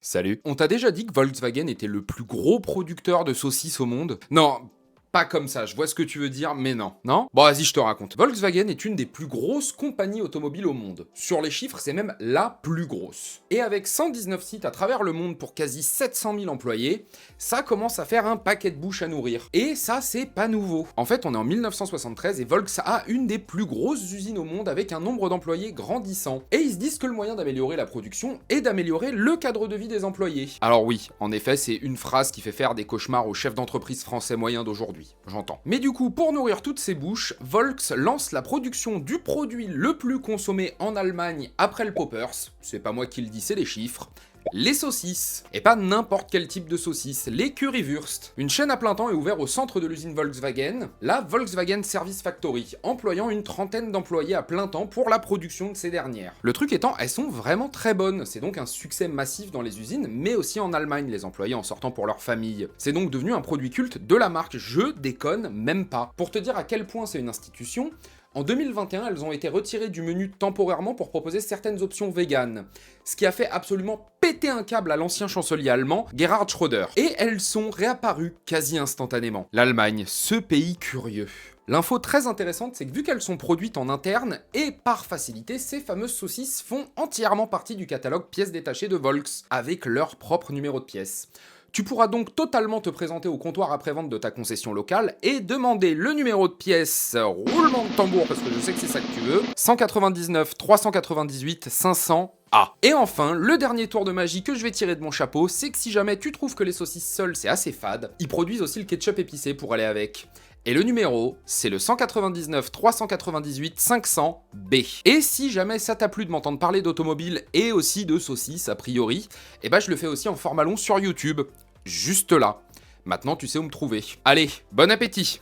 Salut. On t'a déjà dit que Volkswagen était le plus gros producteur de saucisses au monde? Non, pas comme ça, je vois ce que tu veux dire, mais non. Non? Bon, vas-y, je te raconte. Volkswagen est une des plus grosses compagnies automobiles au monde. Sur les chiffres, c'est même la plus grosse. Et avec 119 sites à travers le monde pour quasi 700 000 employés, ça commence à faire un paquet de bouche à nourrir. Et ça, c'est pas nouveau. En fait, on est en 1973 et Volks a une des plus grosses usines au monde avec un nombre d'employés grandissant. Et ils se disent que le moyen d'améliorer la production est d'améliorer le cadre de vie des employés. Alors oui, en effet, c'est une phrase qui fait faire des cauchemars aux chefs d'entreprise français moyens d'aujourd'hui. J'entends. Mais du coup, pour nourrir toutes ces bouches, Volks lance la production du produit le plus consommé en Allemagne après le Poppers. C'est pas moi qui le dis, c'est les chiffres. Les saucisses. Et pas n'importe quel type de saucisse, les Currywurst. Une chaîne à plein temps est ouverte au centre de l'usine Volkswagen, la Volkswagen Service Factory, employant une trentaine d'employés à plein temps pour la production de ces dernières. Le truc étant, elles sont vraiment très bonnes, c'est donc un succès massif dans les usines, mais aussi en Allemagne, les employés en sortant pour leur famille. C'est donc devenu un produit culte de la marque, je déconne même pas. Pour te dire à quel point c'est une institution, en 2021, elles ont été retirées du menu temporairement pour proposer certaines options véganes, ce qui a fait absolument péter un câble à l'ancien chancelier allemand, Gerhard Schröder. Et elles sont réapparues quasi instantanément. L'Allemagne, ce pays curieux. L'info très intéressante, c'est que vu qu'elles sont produites en interne, et par facilité, ces fameuses saucisses font entièrement partie du catalogue pièces détachées de Volks, avec leur propre numéro de pièce. Tu pourras donc totalement te présenter au comptoir après-vente de ta concession locale et demander le numéro de pièce, roulement de tambour parce que je sais que c'est ça que tu veux, 199 398 500 A. Et enfin, le dernier tour de magie que je vais tirer de mon chapeau, c'est que si jamais tu trouves que les saucisses seules c'est assez fade, ils produisent aussi le ketchup épicé pour aller avec. Et le numéro, c'est le 199 398 500 B. Et si jamais ça t'a plu de m'entendre parler d'automobile et aussi de saucisses a priori, eh ben je le fais aussi en format long sur YouTube, juste là. Maintenant tu sais où me trouver. Allez, bon appétit!